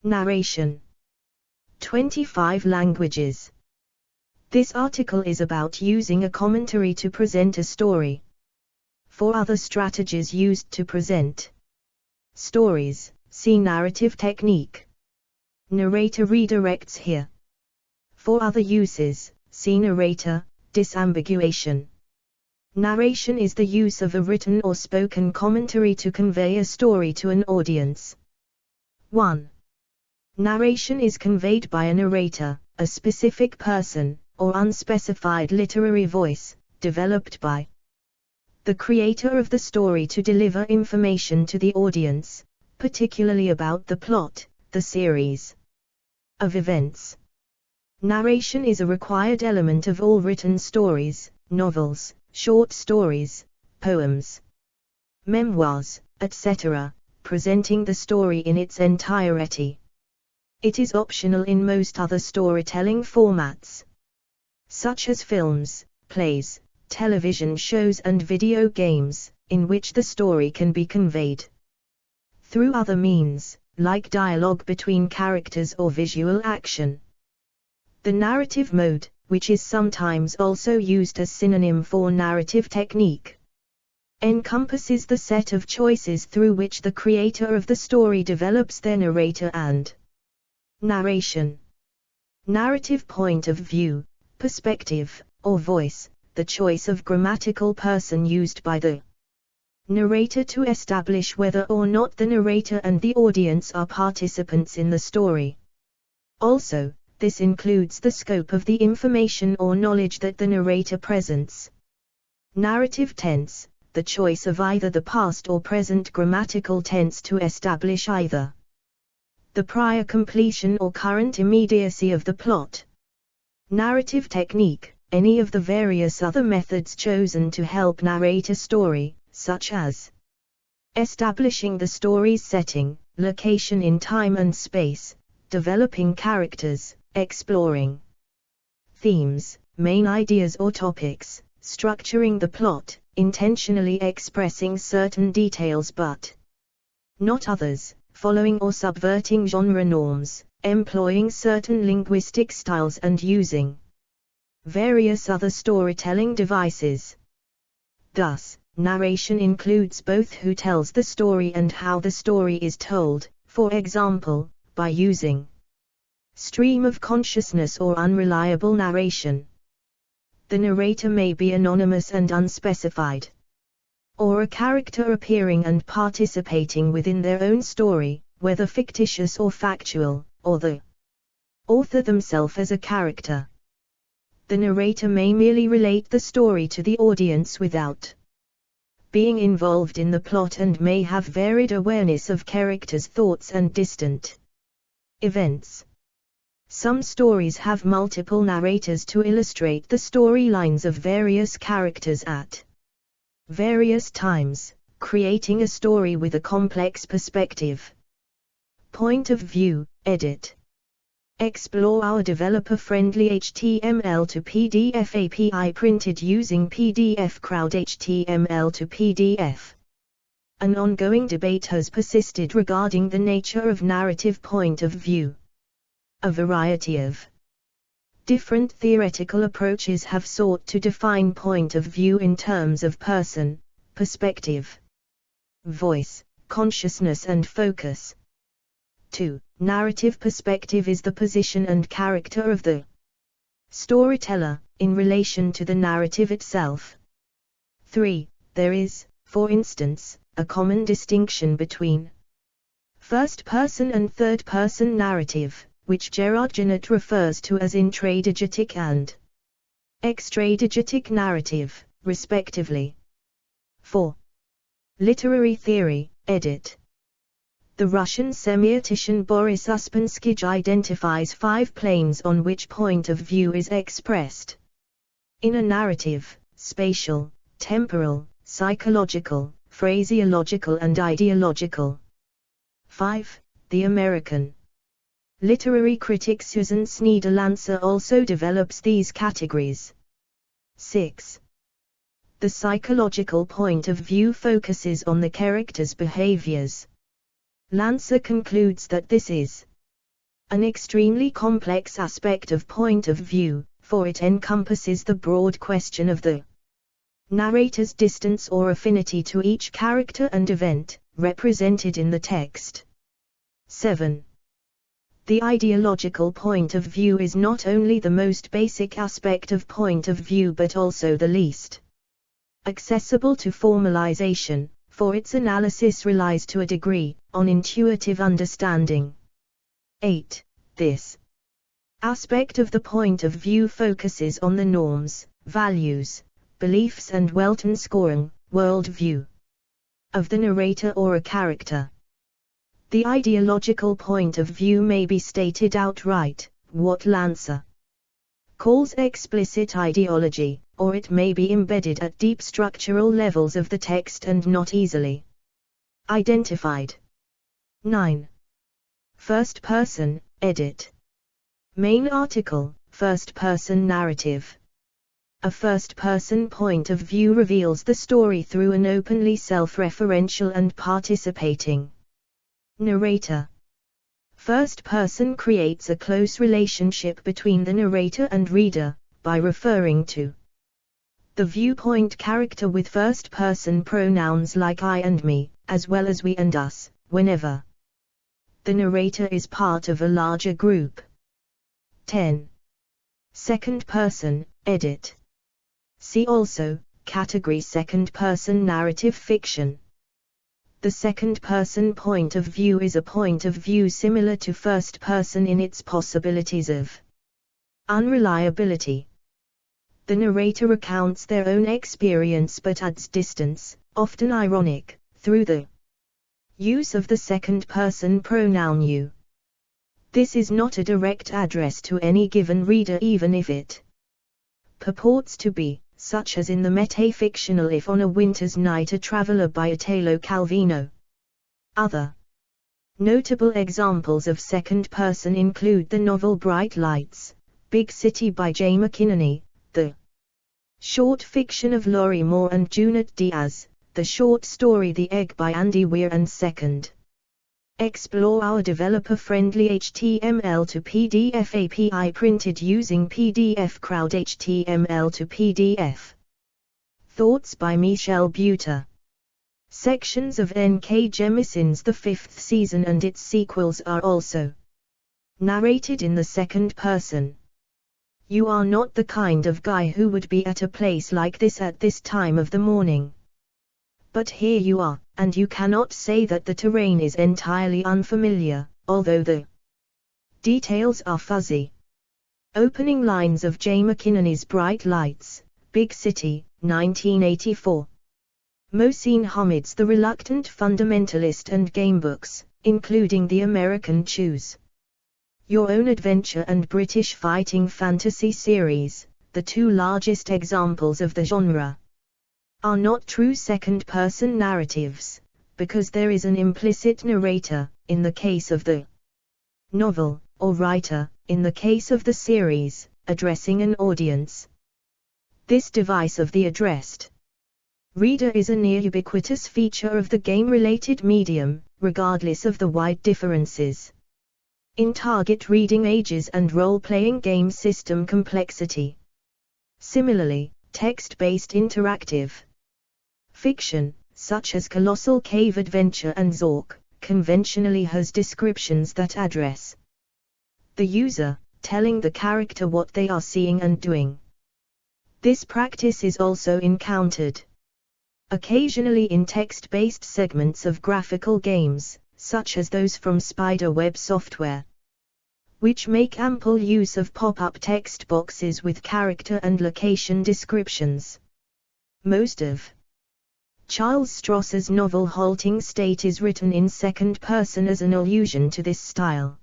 Narration. 25 languages. This article is about using a commentary to present a story. 4 other strategies used to present stories. See narrative technique. Narrator redirects here. 4 other uses. See narrator, disambiguation. Narration is the use of a written or spoken commentary to convey a story to an audience. 1. Narration is conveyed by a narrator, a specific person, or unspecified literary voice, developed by the creator of the story to deliver information to the audience, particularly about the plot, the series of events. Narration is a required element of all written stories, novels, short stories, poems, memoirs, etc., presenting the story in its entirety. It is optional in most other storytelling formats, such as films, plays, television shows and video games, in which the story can be conveyed through other means, like dialogue between characters or visual action. The narrative mode, which is sometimes also used as synonym for narrative technique, encompasses the set of choices through which the creator of the story develops their narrator and narration. Narrative point of view, perspective, or voice, the choice of grammatical person used by the narrator to establish whether or not the narrator and the audience are participants in the story. Also, this includes the scope of the information or knowledge that the narrator presents. Narrative tense, the choice of either the past or present grammatical tense to establish either the prior completion or current immediacy of the plot. Narrative technique, any of the various other methods chosen to help narrate a story, such as establishing the story's setting, location in time and space, developing characters, exploring themes, main ideas or topics, structuring the plot, intentionally expressing certain details but not others, following or subverting genre norms, employing certain linguistic styles and using various other storytelling devices. Thus, narration includes both who tells the story and how the story is told, for example, by using stream of consciousness or unreliable narration. The narrator may be anonymous and unspecified, or a character appearing and participating within their own story, whether fictitious or factual, or the author themselves as a character. The narrator may merely relate the story to the audience without being involved in the plot and may have varied awareness of characters' thoughts and distant events. Some stories have multiple narrators to illustrate the storylines of various characters at various times, creating a story with a complex perspective. Point of view, edit. Explore our developer-friendly HTML to PDF API printed using PDF Crowd HTML to PDF. An ongoing debate has persisted regarding the nature of narrative point of view. A variety of different theoretical approaches have sought to define point of view in terms of person, perspective, voice, consciousness and focus. 2. Narrative perspective is the position and character of the storyteller, in relation to the narrative itself. 3. There is, for instance, a common distinction between first-person and third-person narrative, which Gerard Genett refers to as intradiegetic and extradiegetic narrative, respectively. 4. Literary theory, edit. The Russian semiotician Boris Uspenskij identifies 5 planes on which point of view is expressed in a narrative: spatial, temporal, psychological, phraseological and ideological. 5. The American literary critic Susan Sneeder-Lancer also develops these categories. 6. The psychological point of view focuses on the character's behaviors. Lancer concludes that this is An extremely complex aspect of point of view, for it encompasses the broad question of the narrator's distance or affinity to each character and event, represented in the text. 7. The ideological point of view is not only the most basic aspect of point of view but also the least accessible to formalization, for its analysis relies to a degree on intuitive understanding. 8. This aspect of the point of view focuses on the norms, values, beliefs and Weltanschauung, worldview, of the narrator or a character. The ideological point of view may be stated outright, what Lancer calls explicit ideology, or it may be embedded at deep structural levels of the text and not easily identified. 9. First person, edit. Main article, first person narrative. A first-person point of view reveals the story through an openly self-referential and participating narrator. First person creates a close relationship between the narrator and reader, by referring to the viewpoint character with first-person pronouns like I and me, as well as we and us, whenever the narrator is part of a larger group. 10. Second person, edit. See also, category second-person narrative fiction. The second-person point of view is a point of view similar to first-person in its possibilities of unreliability. The narrator recounts their own experience but adds distance, often ironic, through the use of the second-person pronoun you. This is not a direct address to any given reader even if it purports to be, such as in the metafictional If on a Winter's Night a Traveller by Italo Calvino. Other notable examples of second person include the novel Bright Lights, Big City by J. McInerney, the short fiction of Laurie Moore and Junot Diaz, the short story The Egg by Andy Weir and second. Explore our developer-friendly HTML to PDF API printed using PDF Crowd HTML to PDF. Thoughts by Michel Buter. Sections of N.K. Jemison's The Fifth Season and its sequels are also narrated in the second person. You are not the kind of guy who would be at a place like this at this time of the morning. But here you are, and you cannot say that the terrain is entirely unfamiliar, although the details are fuzzy. Opening lines of J. McInerney's Bright Lights, Big City, 1984. Mohsin Hamid's The Reluctant Fundamentalist and gamebooks, including the American Choose Your Own Adventure and British Fighting Fantasy series, the two largest examples of the genre, are not true second-person narratives, because there is an implicit narrator, in the case of the novel, or writer, in the case of the series, addressing an audience. This device of the addressed reader is a near-ubiquitous feature of the game-related medium, regardless of the wide differences in target reading ages and role-playing game system complexity. Similarly, text-based interactive fiction, such as Colossal Cave Adventure and Zork, conventionally has descriptions that address the user, telling the character what they are seeing and doing. This practice is also encountered occasionally in text-based segments of graphical games, such as those from Spiderweb Software, which make ample use of pop-up text boxes with character and location descriptions. Most of Charles Stross's novel Halting State is written in second person as an allusion to this style.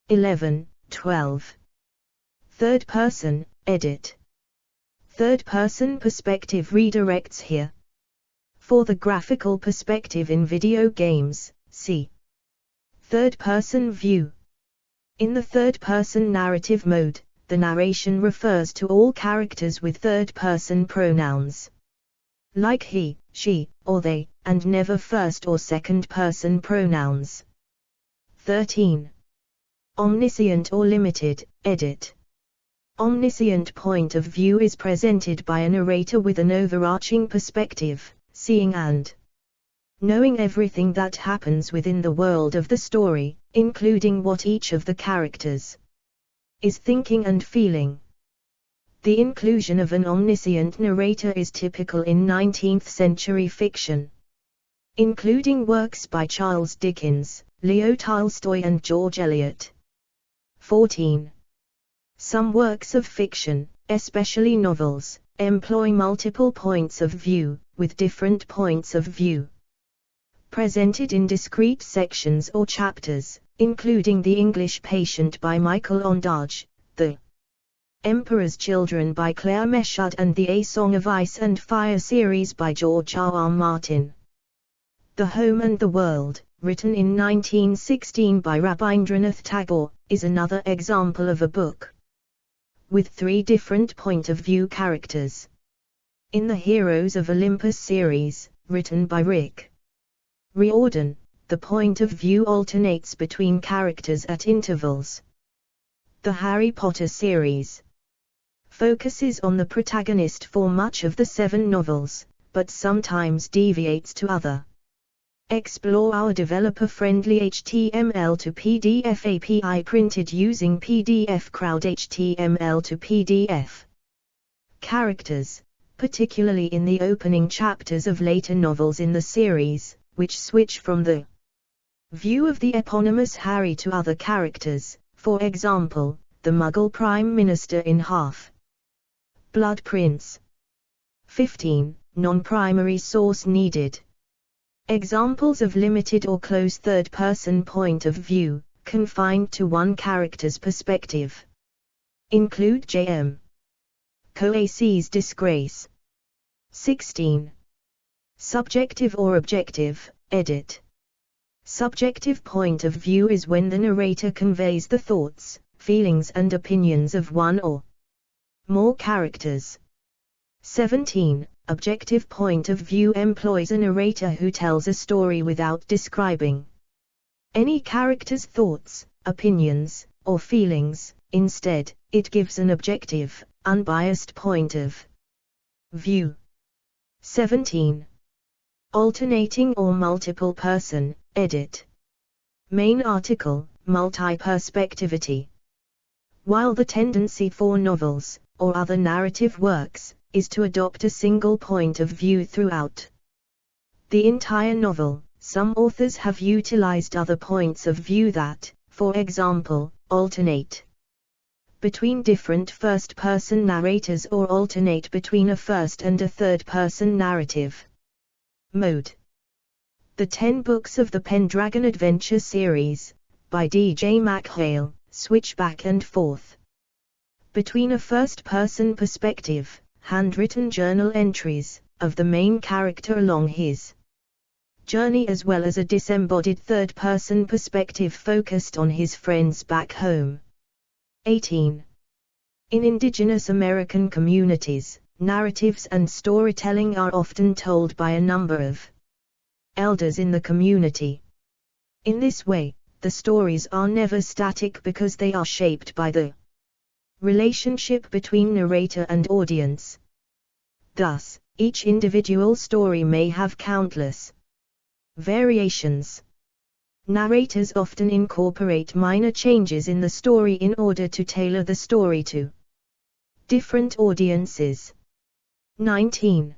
11, 12. Third person, edit. Third person perspective redirects here. For the graphical perspective in video games, see third person view. In the third person narrative mode, the narration refers to all characters with third person pronouns, like he, she, or they, and never first or second person pronouns. 13. Omniscient or limited, edit. Omniscient point of view is presented by a narrator with an overarching perspective, seeing and knowing everything that happens within the world of the story, including what each of the characters is thinking and feeling. The inclusion of an omniscient narrator is typical in 19th-century fiction, including works by Charles Dickens, Leo Tolstoy and George Eliot. 14. Some works of fiction, especially novels, employ multiple points of view, with different points of view presented in discrete sections or chapters, including The English Patient by Michael Ondaatje, The Emperor's Children by Claire Meshud and the A Song of Ice and Fire series by George R.R. Martin. The Home and the World, written in 1916 by Rabindranath Tagore, is another example of a book with 3 different point of view characters. In the Heroes of Olympus series, written by Rick Riordan, the point of view alternates between characters at intervals. The Harry Potter series focuses on the protagonist for much of the 7 novels, but sometimes deviates to other. Explore our developer-friendly HTML to PDF API printed using PDF Crowd HTML to PDF. Characters, particularly in the opening chapters of later novels in the series, which switch from the view of the eponymous Harry to other characters, for example, the Muggle Prime Minister in Half-Blood Prince. 15. Non-primary source needed. Examples of limited or close third-person point of view, confined to one character's perspective, include J.M. Coase's Disgrace. 16. Subjective or objective, edit. Subjective point of view is when the narrator conveys the thoughts, feelings and opinions of one or more characters. 17. Objective point of view employs a narrator who tells a story without describing any character's thoughts, opinions, or feelings. Instead, it gives an objective, unbiased point of view. 17. Alternating or multiple person, edit. Main article, multi-perspectivity. While the tendency for novels, or other narrative works, is to adopt a single point of view throughout the entire novel, some authors have utilized other points of view that, for example, alternate between different first-person narrators or alternate between a first and a third-person narrative mode. The 10 books of the Pendragon Adventure series, by D.J. MacHale, switch back and forth between a first-person perspective, handwritten journal entries, of the main character along his journey as well as a disembodied third-person perspective focused on his friends back home. 18. In indigenous American communities, narratives and storytelling are often told by a number of elders in the community. In this way, the stories are never static because they are shaped by the relationship between narrator and audience. Thus, each individual story may have countless variations. Narrators often incorporate minor changes in the story in order to tailor the story to different audiences. 19.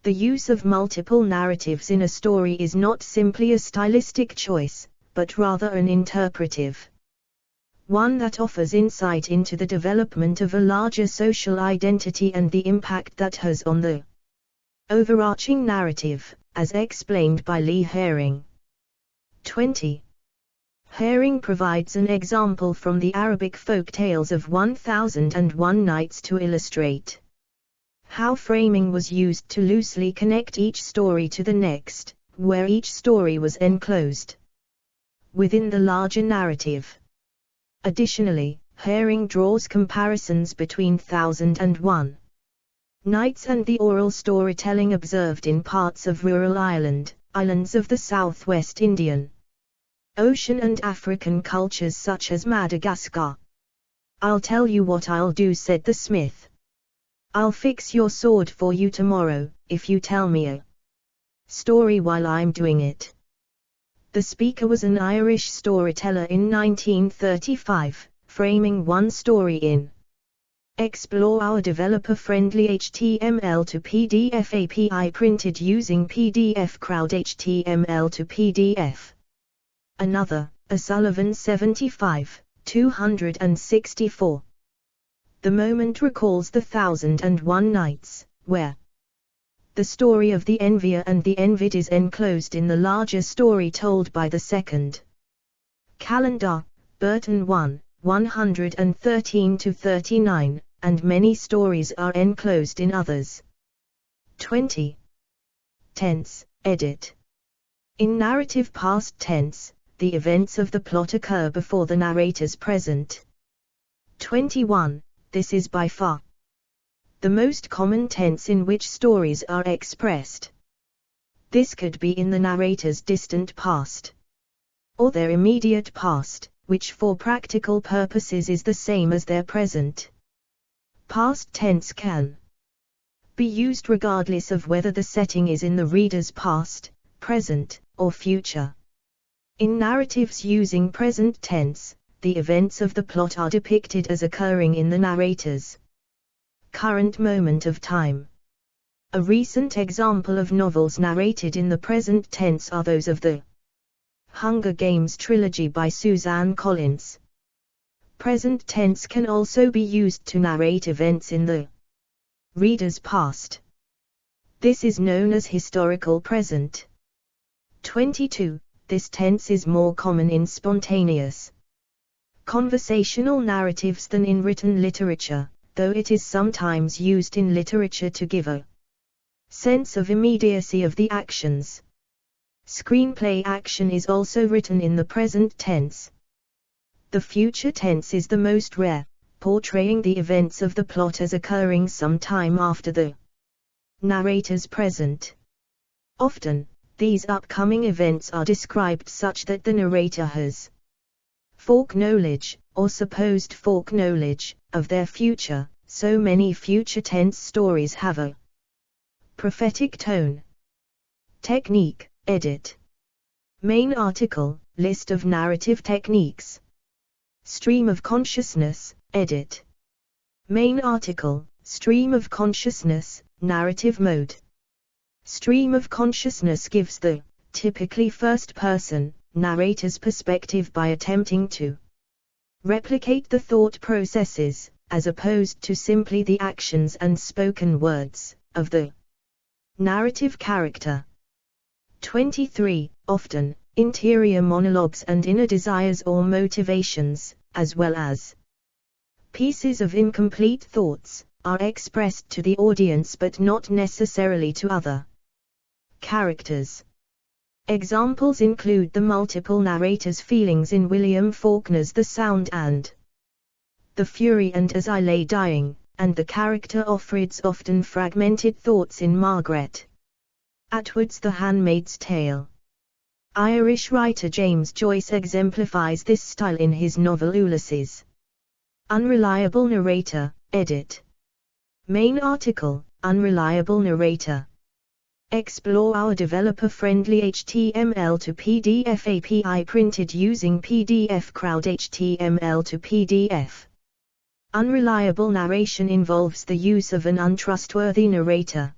The use of multiple narratives in a story is not simply a stylistic choice, but rather an interpretive one that offers insight into the development of a larger social identity and the impact that has on the overarching narrative, as explained by Lee Herring. 20. Herring provides an example from the Arabic folk tales of 1001 Nights to illustrate how framing was used to loosely connect each story to the next, where each story was enclosed within the larger narrative. Additionally, Herring draws comparisons between 1001 Nights and the oral storytelling observed in parts of rural Ireland, islands of the southwest Indian Ocean and African cultures such as Madagascar. "I'll tell you what I'll do," said the smith. "I'll fix your sword for you tomorrow, if you tell me a story while I'm doing it." The speaker was an Irish storyteller in 1935, framing one story in Explore our developer-friendly HTML to PDF API printed using PDF Crowd HTML to PDF. Another, A Sullivan 75, 264. The moment recalls the 1001 Nights, where the story of the envier and the envied is enclosed in the larger story told by the second. Calendar, Burton 1, 113-39, and many stories are enclosed in others. 20. Tense, edit. In narrative past tense, the events of the plot occur before the narrator's present. 21. This is by far the most common tense in which stories are expressed. This could be in the narrator's distant past or their immediate past, which for practical purposes is the same as their present. Past tense can be used regardless of whether the setting is in the reader's past, present, or future. In narratives using present tense, the events of the plot are depicted as occurring in the narrator's current moment of time. A recent example of novels narrated in the present tense are those of the Hunger Games trilogy by Suzanne Collins. Present tense can also be used to narrate events in the reader's past. This is known as historical present. 22. This tense is more common in spontaneous conversational narratives than in written literature, though it is sometimes used in literature to give a sense of immediacy of the actions. Screenplay action is also written in the present tense. The future tense is the most rare, portraying the events of the plot as occurring some time after the narrator's present. Often, these upcoming events are described such that the narrator has foreknowledge, or supposed foreknowledge, of their future, so many future tense stories have a prophetic tone. Technique, edit. Main article, list of narrative techniques. Stream of consciousness, edit. Main article, stream of consciousness, narrative mode. Stream of consciousness gives the, typically first-person, narrator's perspective by attempting to replicate the thought processes, as opposed to simply the actions and spoken words, of the narrative character. 23. Often, interior monologues and inner desires or motivations, as well as pieces of incomplete thoughts, are expressed to the audience but not necessarily to other characters. Examples include the multiple narrators' feelings in William Faulkner's The Sound and the Fury and As I Lay Dying, and the character Offred's often fragmented thoughts in Margaret Atwood's The Handmaid's Tale. Irish writer James Joyce exemplifies this style in his novel Ulysses. Unreliable narrator, edit. Main article, Unreliable narrator. Explore our developer-friendly HTML to PDF API printed using PDF Crowd HTML to PDF. Unreliable narration involves the use of an untrustworthy narrator.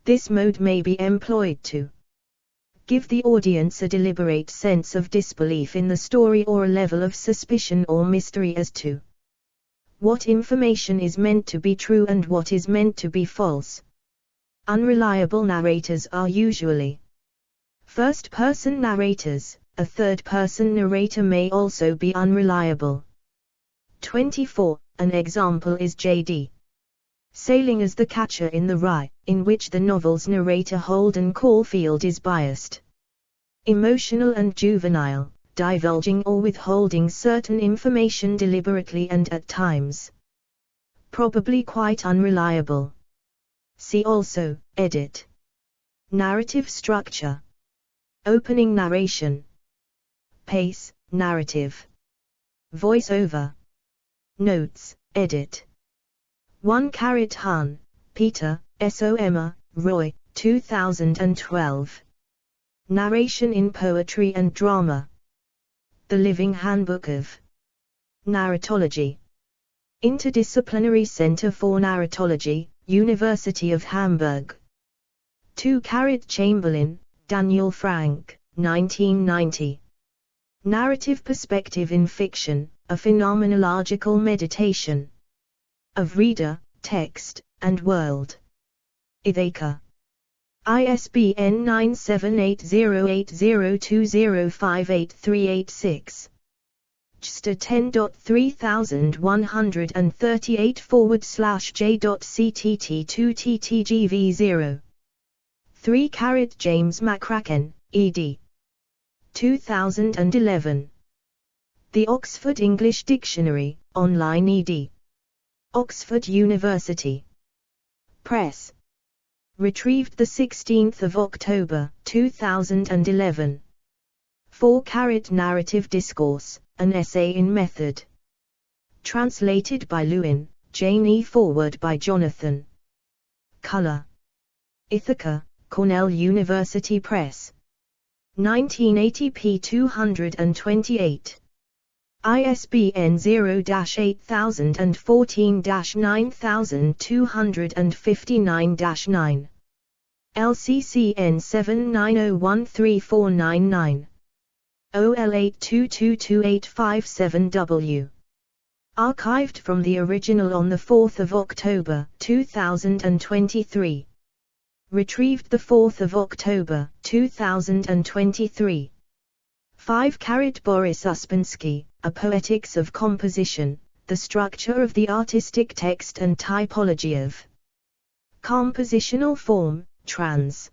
This mode may be employed to give the audience a deliberate sense of disbelief in the story or a level of suspicion or mystery as to what information is meant to be true and what is meant to be false. Unreliable narrators are usually first-person narrators. A third-person narrator may also be unreliable. 24. An example is J.D. Sailing as the Catcher in the Rye, in which the novel's narrator Holden Caulfield is biased, emotional and juvenile, divulging or withholding certain information deliberately and at times probably quite unreliable. See also, edit. Narrative structure. Opening narration. pace, narrative. Voiceover. Notes, edit. 1 Hun, Peter, Sommer, Roy, 2012. Narration in Poetry and Drama. The Living Handbook of Narratology. Interdisciplinary Center for Narratology, University of Hamburg. 2 Chamberlain, Daniel Frank, 1990. Narrative Perspective in Fiction, a Phenomenological Meditation. Of Reader, Text, and World. Ithaca. ISBN 9780802058386. JSTOR 10.3138/J.CTT2TTGV0. 3 James McCracken, ed. 2011. The Oxford English Dictionary, online ed. Oxford University Press. Retrieved 16 October 2011. 4 Narrative Discourse, an Essay in Method. Translated by Lewin, Jane E. Forward by Jonathan. Color. Ithaca, Cornell University Press. 1980 p. 228. ISBN 0-8014-9259-9. LCCN 79013499. OL8222857W. Archived from the original on 4 October 2023. Retrieved 4 October 2023. 5 Boris Uspensky, A Poetics of Composition, The Structure of the Artistic Text and Typology of Compositional Form, trans.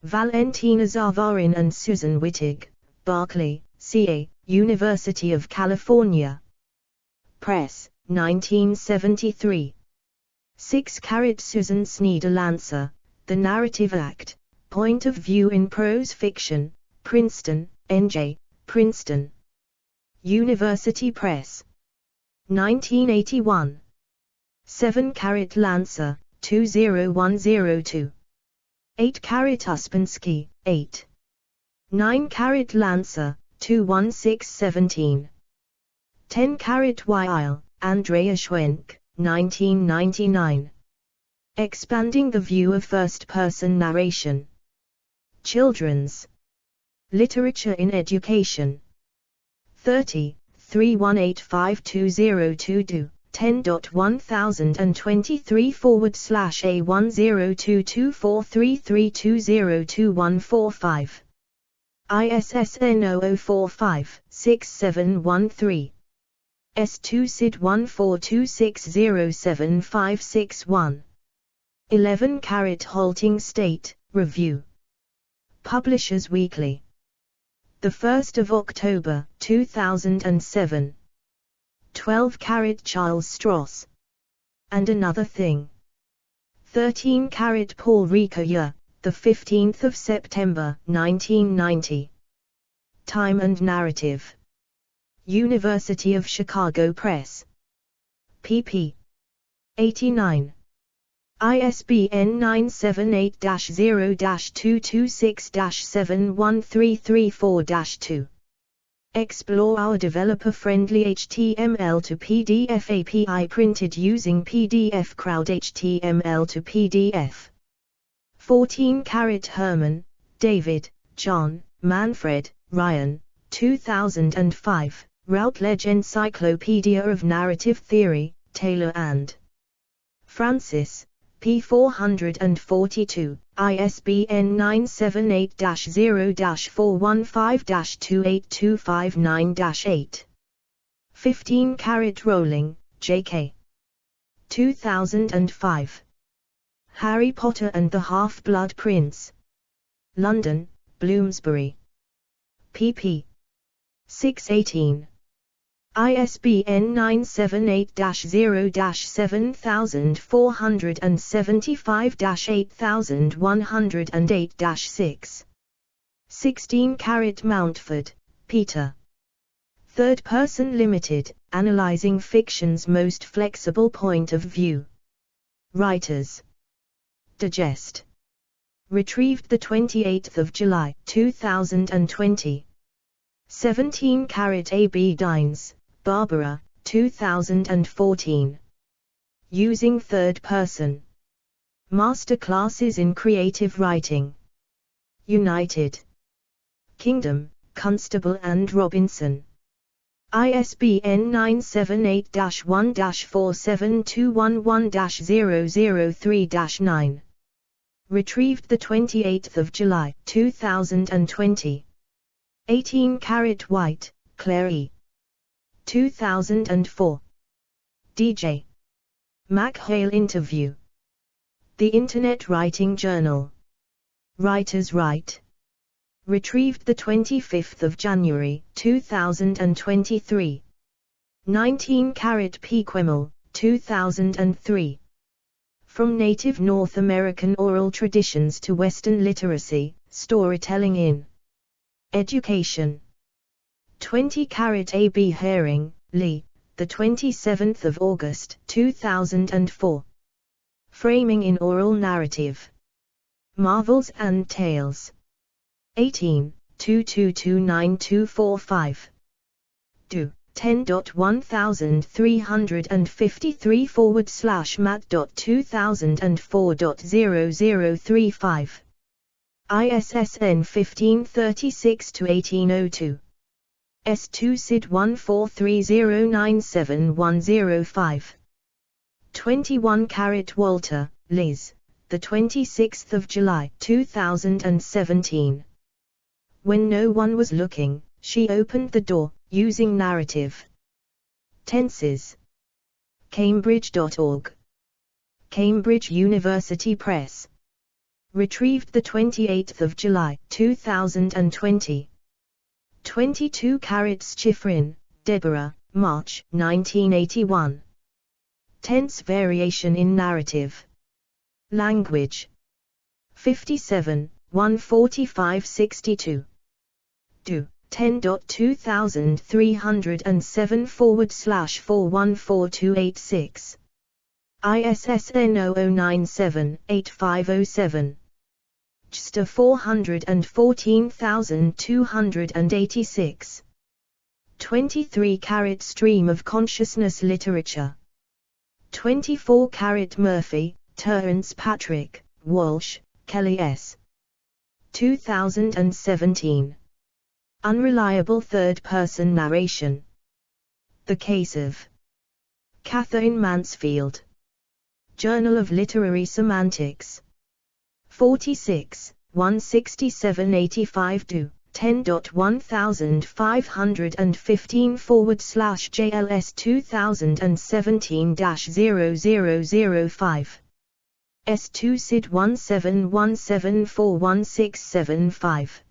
Valentina Zavarin and Susan Wittig, Berkeley, CA, University of California. Press, 1973. 6 Susan Sneeder-Lancer, The Narrative Act, Point of View in Prose Fiction, Princeton, NJ, Princeton. University Press. 1981. 7 Lancer, 20102. 8 Uspensky, 8. 9 Lancer, 21617. 10 Weil, Andrea Schwenk, 1999. Expanding the View of First-Person Narration. Children's Literature in Education. 30, 31852022, 10.1023/A102243320215. ISSN 0045-6713. S2 SID 1426075661. 11 Halting State, Review. Publishers Weekly. 1 October 2007. 12 Charles Stross. And Another Thing. 13 Paul Ricoeur, 15 September 1990. Time and Narrative. University of Chicago Press. pp. 89. ISBN 978-0-226-71334-2. Explore our developer-friendly HTML to PDF API printed using PDF Crowd HTML to PDF. 14 Herman, David, John, Manfred, Ryan, 2005, Routledge Encyclopedia of Narrative Theory, Taylor and Francis, p. 442, ISBN 978-0-415-28259-8. 15 Rowling, J.K. 2005. Harry Potter and the Half-Blood Prince. London, Bloomsbury. pp. 618. ISBN 978-0-7475-8108-6. 16 Mountford, Peter. Third Person Limited, analyzing fiction's most flexible point of view. Writers. Digest. Retrieved the 28th of July, 2020. 17 AB Dines, Barbara, 2014. Using Third Person. Masterclasses in Creative Writing. United Kingdom, Constable and Robinson. ISBN 978-1-47211-003-9. Retrieved the 28th of July, 2020. 18 White, Claire E. 2004. DJ. McHale Interview. The Internet Writing Journal. Writers Write. Retrieved the 25th of January, 2023. 19 P. Quemmel, 2003. From Native North American Oral Traditions to Western Literacy, Storytelling in Education. 20 A.B. Herring, Lee, the 27th of August, 2004. Framing in Oral Narrative. Marvels and Tales. 18, 2229-245. Do. 10.1353/mat.2004.0035. ISSN 1536-1802. S2 SID 143097105. 21 Walter, Liz, the 26th of July, 2017. When no one was looking, she opened the door, using narrative. Tenses. Cambridge.org. Cambridge University Press. Retrieved the 28th of July, 2020. 22 Schifrin, Deborah, March, 1981. Tense variation in narrative. Language. 57, 145-62. Do. 10.2307/4144286. ISSN 0097-8507. JSTOR 414286. 23 Stream of Consciousness Literature. 24 Murphy, Terence Patrick, Walsh, Kelly S. 2017. Unreliable Third-Person Narration. The Case of Catherine Mansfield. Journal of Literary Semantics. 46, 167-85 do. 10.1515/JLS 2017-0005. S2 SID 17174165.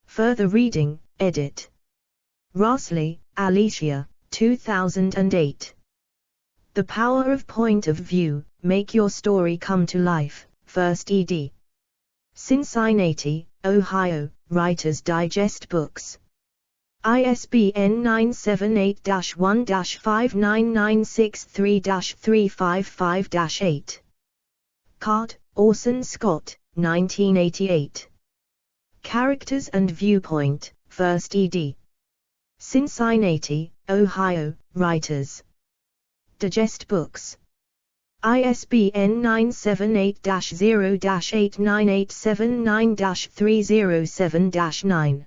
Further reading, edit. Rossley, Alicia, 2008. The Power of Point of View, Make Your Story Come to Life, 1st ed. Cincinnati, Ohio, Writer's Digest Books. ISBN 978-1-59963-355-8. Card, Orson Scott, 1988. Characters and Viewpoint, 1st ed. Cincinnati, Ohio, Writers Digest Books. ISBN 978-0-89879-307-9.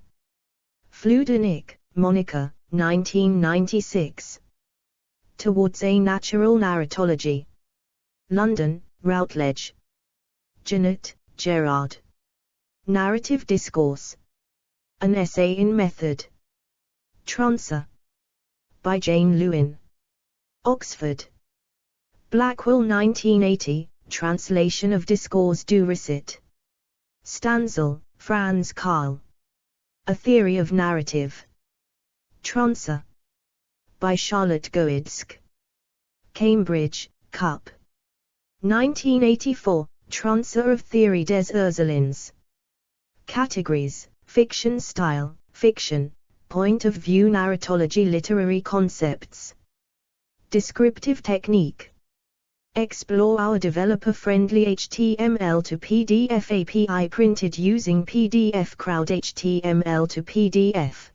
Fludernick, Monica, 1996. Towards a Natural Narratology. London, Routledge. Janet, Gerard. Narrative Discourse. An Essay in Method. Trancer. By Jane Lewin. Oxford. Blackwell 1980, Translation of Discours du Récit. Stanzel, Franz Karl. A Theory of Narrative. Trancer. By Charlotte Goidzk. Cambridge, Cup. 1984, Trancer of Theorie des Ursulines. Categories: Fiction Style, Fiction, point of view narratology literary concepts. Descriptive technique. Explore our developer-friendly HTML to PDF API printed using PDF Crowd HTML to PDF.